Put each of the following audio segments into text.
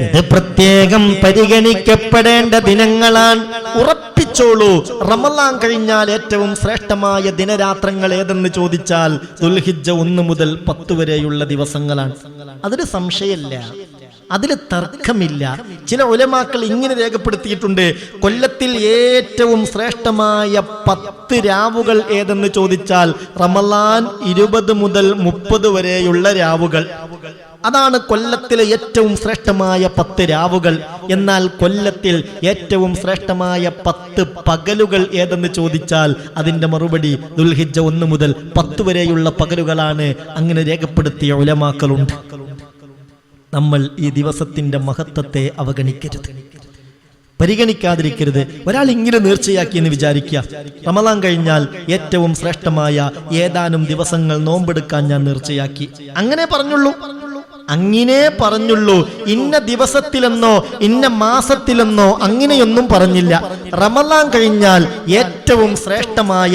ഇത് പ്രത്യേകം പരിഗണിക്കപ്പെടേണ്ട ദിനങ്ങളാണ്. ഉറപ്പിച്ചോളൂ, റമളാൻ കഴിഞ്ഞാൽ ഏറ്റവും ശ്രേഷ്ഠമായ ദിനരാത്രങ്ങൾ ഏതെന്ന് ചോദിച്ചാൽ ദുൽഹിജ്ജ 1 മുതൽ 10 വരെയുള്ള ദിവസങ്ങളാണ്. അതിന് സംശയമില്ല, അതിൽ തർക്കമില്ല. ചില ഉലമാക്കൾ ഇങ്ങനെ രേഖപ്പെടുത്തിയിട്ടുണ്ട്, കൊല്ലത്തിൽ ഏറ്റവും ശ്രേഷ്ഠമായ 10 രാവുകൾ ഏതെന്ന് ചോദിച്ചാൽ റമളാൻ 20 മുതൽ 30 വരെയുള്ള രാവുകൾ. അതാണ് കൊല്ലത്തിലെ ഏറ്റവും ശ്രേഷ്ഠമായ 10 രാവുകൾ. എന്നാൽ കൊല്ലത്തിൽ ഏറ്റവും ശ്രേഷ്ഠമായ 10 പകലുകൾ ഏതെന്ന് ചോദിച്ചാൽ അതിന്റെ മറുപടി ദുൽഹിജ്ജ 1 മുതൽ 10 വരെയുള്ള പകലുകളാണ്. അങ്ങനെ രേഖപ്പെടുത്തിയ ഉലമാക്കളുണ്ട്. നമ്മൾ ഈ ദിവസത്തിന്റെ മഹത്വത്തെ അവഗണിക്കരുത്, പരിഗണിക്കാതിരിക്കരുത്. ഒരാൾ ഇങ്ങനെ നേർച്ചയാക്കി എന്ന് വിചാരിക്കുക, റമളാൻ കഴിഞ്ഞാൽ ഏറ്റവും ശ്രേഷ്ഠമായ ഏതാനും ദിവസങ്ങൾ നോമ്പെടുക്കാൻ ഞാൻ നേർച്ചയാക്കി, അങ്ങനെ പറഞ്ഞുള്ളൂ. ഇന്ന ദിവസത്തിലെന്നോ ഇന്ന മാസത്തിലെന്നോ അങ്ങനെയൊന്നും പറഞ്ഞില്ല. റമളാൻ കഴിഞ്ഞാൽ ഏറ്റവും ശ്രേഷ്ഠമായ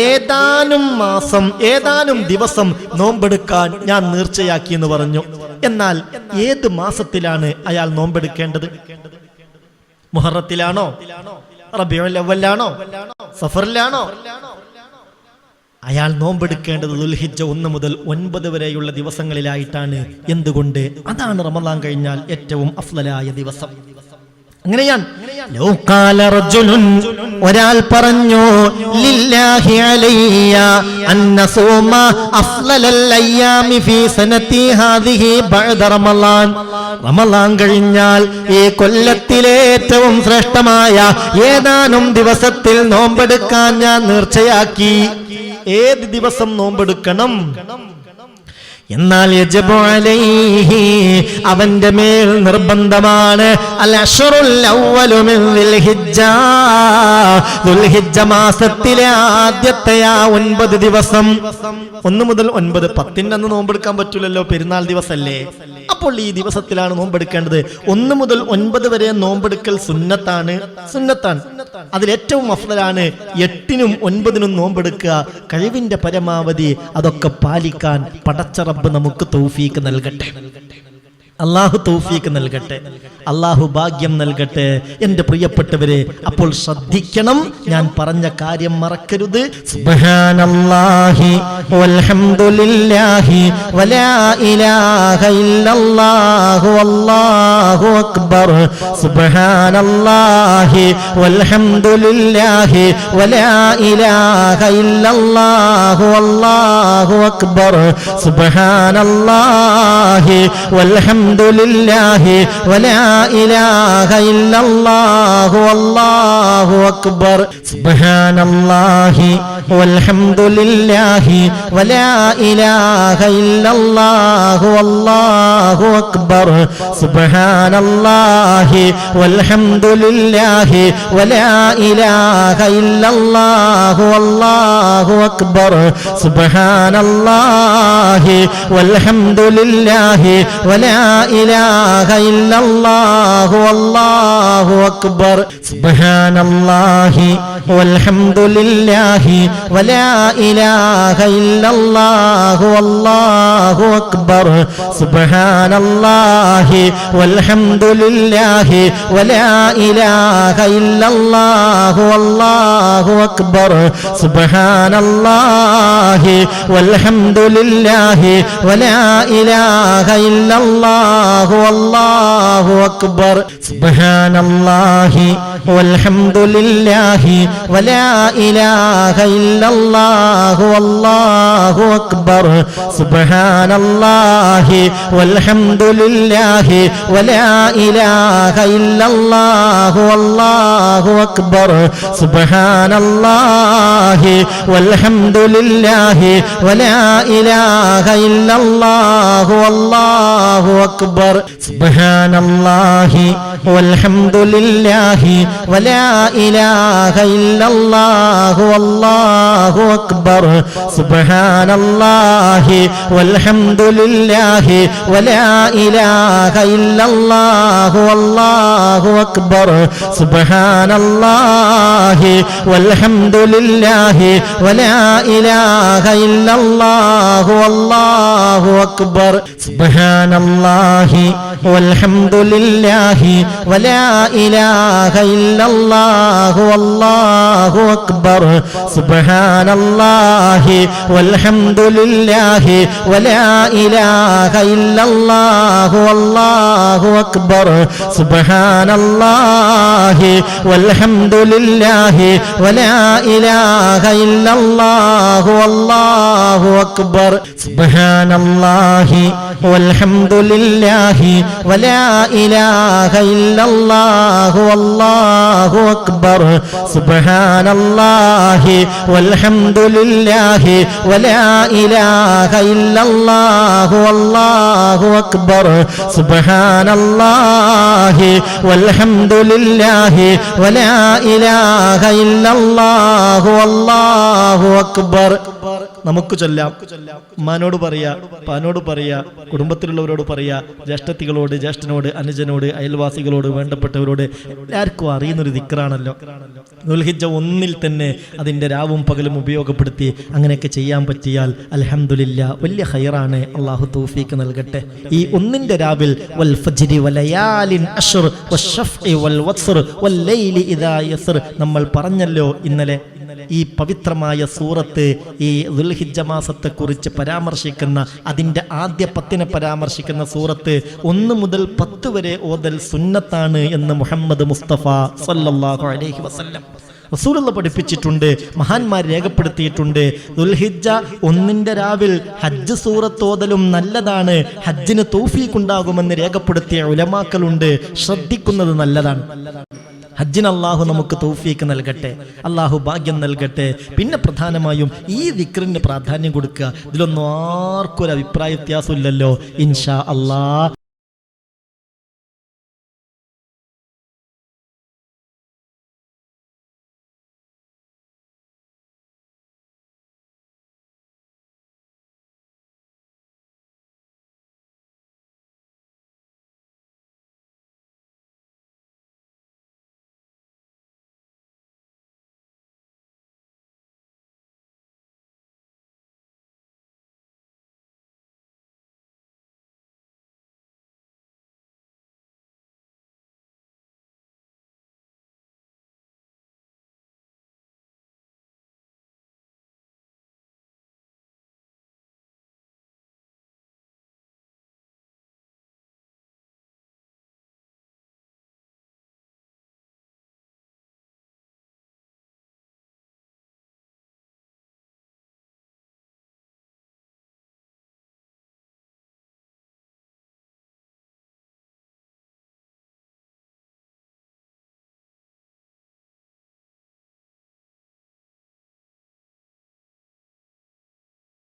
ഏതാനും മാസം, ഏതാനും ദിവസം നോമ്പെടുക്കാൻ ഞാൻ നേർച്ചയാക്കി എന്ന് പറഞ്ഞു. എന്നാൽ ഏത് മാസത്തിലാണ് അയാൾ നോമ്പെടുക്കേണ്ടത്? മുഹറത്തിലാണോ, റബീഉൽ അവ്വലിലാണോ, സഫറിലാണോ? അയാൾ നോമ്പെടുക്കേണ്ടത് ദുൽഹിജ്ജ 1 മുതൽ 9 വരെയുള്ള ദിവസങ്ങളിലായിട്ടാണ്. എന്തുകൊണ്ട്? അതാണ് റമളാൻ കഴിഞ്ഞാൽ ഏറ്റവും അഫ്ളലായ ദിവസം. അങ്ങനെയാണ്. ഒരാൾ പറഞ്ഞു, ലില്ലാഹി അലയ്യ അന്നസൂമ അഫ്ളലൽ അയ്യാമി ഫീ സനതി ഹാദിഹി ബഅദ റമളാൻ. റമളാൻ കഴിഞ്ഞാൽ ഈ കൊല്ലത്തിലെ ഏറ്റവും ശ്രേഷ്ഠമായ ഏതാനും ദിവസത്തിൽ നോമ്പെടുക്കാൻ ഞാൻ നേർച്ചയാക്കി. ഏത് ദിവസം നോമ്പെടുക്കണം? എന്നാൽ യജബു അലൈഹി, അവന്റെ മേൽ നിർബന്ധമാണ്, അൽ അശ്റുൽ അവ്വലു മിൻ ദുൽഹിജ്ജ, ദുൽഹിജ്ജ മാസത്തിലെ ആദ്യത്തെ 9 ദിവസം. 1 മുതൽ 9, 10 അന്ന് നോമ്പെടുക്കാൻ പറ്റൂലല്ലോ, പെരുന്നാൾ ദിവസമല്ലേ. അപ്പോൾ ഈ ദിവസത്തിലാണ് നോമ്പെടുക്കേണ്ടത്. 1 മുതൽ 9 വരെ നോമ്പെടുക്കൽ സുന്നത്താണ്. അതിലേറ്റവും അഫ്ളലാണ് 8-നും 9-നും നോമ്പെടുക്കുക. കഴിവിന്റെ പരമാവധി അതൊക്കെ പാലിക്കാൻ പടച്ച റബ്ബ് നമുക്ക് തൗഫീക്ക് നൽകട്ടെ. അല്ലാഹു തൗഫീക്ക് നൽകട്ടെ, അല്ലാഹു ഭാഗ്യം നൽകട്ടെ. എൻ്റെ പ്രിയപ്പെട്ടവരെ, അപ്പോൾ ശ്രദ്ധിക്കണം, ഞാൻ പറഞ്ഞ കാര്യം മറക്കരുത്. സുബ്ഹാനല്ലാഹി വൽഹംദുലില്ലാഹി വലാ ഇലാഹ ഇല്ലല്ലാഹു വല്ലാഹു അക്ബർ. സുബ്ഹാനല്ലാഹി വൽഹംദുലില്ലാഹി വലാ ഇലാഹ ഇല്ലല്ലാഹു വല്ലാഹു അക്ബർ. സുബ്ഹാനല്ലാഹി വൽഹംദുലില്ലാഹി വലാ ഇലാഹ ഇല്ലല്ലാഹു വല്ലാഹു അക്ബർ. സുബ്ഹാനല്ലാഹി വൽഹംദുലില്ലാഹി വലാ ഇലാഹ ഇല്ലല്ലാഹു വല്ലാഹു അക്ബർ. സുബ്ഹാനല്ലാഹി വൽഹംദുലില്ലാഹി വലാ ഇലാഹ ഇല്ലല്ലാഹു വല്ലാഹു അക്ബർ. സുബ്ഹാനല്ലാഹി വൽഹംദുലില്ലാഹി വലാ ഇലാഹ ഇല്ലല്ലാഹു വല്ലാഹു അക്ബർ. സുബ്ഹാനല്ലാഹി വൽഹംദുലില്ലാഹി വലാ ഇലാഹ ഇല്ലല്ലാഹു വല്ലാഹു അക്ബർ. സുബ്ഹാനല്ലാഹി വൽഹംദുലില്ലാഹി വലാ ഇലാഹ ഇല്ലല്ലാഹു വല്ലാഹു അക്ബർ. സുബ്ഹാനല്ലാഹി വൽഹംദുലില്ലാഹി വലാ ഇലാഹ ഇല്ലല്ലാഹു വല്ലാഹു അക്ബർ. സുബ്ഹാനല്ലാഹി വൽഹംദുലില്ലാഹി വലാ ഇലാഹ ഇല്ലല്ലാഹു വല്ലാഹു അക്ബർ. സുബ്ഹാനല്ലാഹി വൽഹംദുലില്ലാഹി വലാ ഇലാഹ ഇല്ലല്ലാഹു വല്ലാഹു അക്ബർ. സുബ്ഹാനല്ലാഹി വൽഹംദുലില്ലാഹി വലാ ഇലാഹ ഇല്ലല്ലാഹു വല്ലാഹു അക്ബർ. സുബ്ഹാനല്ലാഹി വൽഹംദുലില്ലാഹി വലാ ഇലാഹ ഇല്ലല്ലാഹു വല്ലാഹു അക്ബർ. സുബ്ഹാനല്ലാഹി വൽഹംദുലില്ലാഹി വലാ ഇലാഹ ഇല്ലല്ലാഹു വല്ലാഹു അക്ബർ. സുബ്ഹാനല്ലാഹി വൽഹംദുലില്ലാഹി വലാ ഇലാഹ ഇല്ലല്ലാഹു വല്ലാഹു അക്ബർ. സുബ്ഹാനല്ലാഹി വൽഹംദുലില്ലാഹി വലാ ഇലാഹ ഇല്ലല്ലാഹു വല്ലാഹു അക്ബർ സുബ്ഹാനല്ലാഹി വൽഹംദുലില്ലാഹി വലാ ഇലാഹ ഇല്ലല്ലാഹു വല്ലാഹു അക്ബർ സുബ്ഹാനല്ലാഹി വൽഹംദുലില്ലാഹി വലാ ഇലാഹ ഇല്ലല്ലാഹു വല്ലാഹു അക്ബർ സുബ്ഹാനല്ലാഹി വൽഹംദുലില്ലാഹി വലാ ഇലാഹ ഇല്ലല്ലാഹു വല്ലാഹു അക്ബർ സുബ്ഹാനല്ലാഹി വൽഹംദുലില്ലാഹി വലാ ഇലാഹ ഇല്ലല്ലാഹു വല്ലാഹു അക്ബർ സുബ്ഹാനല്ലാഹി വൽഹംദുലില്ലാഹി വലാ ഇലാഹ ഇല്ലല്ലാഹു വല്ലാഹു അക്ബർ. നമുക്ക് ചൊല്ലാം. ഉമ്മാനോട് പറയാ, പാനോട് പറയാ, കുടുംബത്തിലുള്ളവരോട് പറയാ, ജ്യേഷ്ഠത്തികളോട്, ജ്യേഷ്ഠനോട്, അനുജനോട്, അയൽവാസികളോട്, വേണ്ടപ്പെട്ടവരോട് എല്ലാവർക്കും അറിയുന്നൊരു ദിക്റാണല്ലോ. ദുൽഹിജ്ജ 1 തന്നെ അതിന്റെ രാവും പകലും ഉപയോഗപ്പെടുത്തി അങ്ങനെയൊക്കെ ചെയ്യാൻ പറ്റിയാൽ അൽഹംദുലില്ലാ, വലിയ ഖൈറാണ്. അല്ലാഹു തൗഫീഖ് നൽകട്ടെ. ഈ 1 രാവിൽ വൽ ഫജ്രി വലയാലിൻ അശ്ർ വശഫ്ഇ വൽ വത്ർ വൽ ലൈലി ഇദാ യസ്ർ നമ്മൾ പറഞ്ഞല്ലോ ഇന്നലെ. ഈ പവിത്രമായ സൂറത്ത് ഈ ദുൽഹിജ്ജ മാസത്തെ കുറിച്ച് പരാമർശിക്കുന്ന, അതിന്റെ ആദ്യ 10 പരാമർശിക്കുന്ന സൂറത്ത് 1 മുതൽ 10 വരെ ഓതൽ സുന്നത്താണ് എന്ന് മുഹമ്മദ് മുസ്തഫ സല്ലല്ലാഹു അലൈഹി വസല്ലം റസൂലുള്ള പഠിപ്പിച്ചിട്ടുണ്ട്, മഹാന്മാർ രേഖപ്പെടുത്തിയിട്ടുണ്ട്. ദുൽഹിജ്ജ 1 രാവിൽ ഹജ്ജ് സൂറത്ത് ഓതലും നല്ലതാണ്, ഹജ്ജിന് തൗഫീഖ് ഉണ്ടാകുമെന്ന് രേഖപ്പെടുത്തിയ ഉലമാക്കളുണ്ട്. ശ്രദ്ധിക്കുന്നത് നല്ലതാണ്. ഹജ്ജിന് അള്ളാഹു നമുക്ക് തൗഫീഖ് നൽകട്ടെ, അള്ളാഹു ഭാഗ്യം നൽകട്ടെ. പിന്നെ പ്രധാനമായും ഈ ദിക്റിന് പ്രാധാന്യം കൊടുക്കുക. ഇതിലൊന്നും ആർക്കും ഒരു അഭിപ്രായ വ്യത്യാസമില്ലല്ലോ. ഇൻഷാ അള്ളാഹ്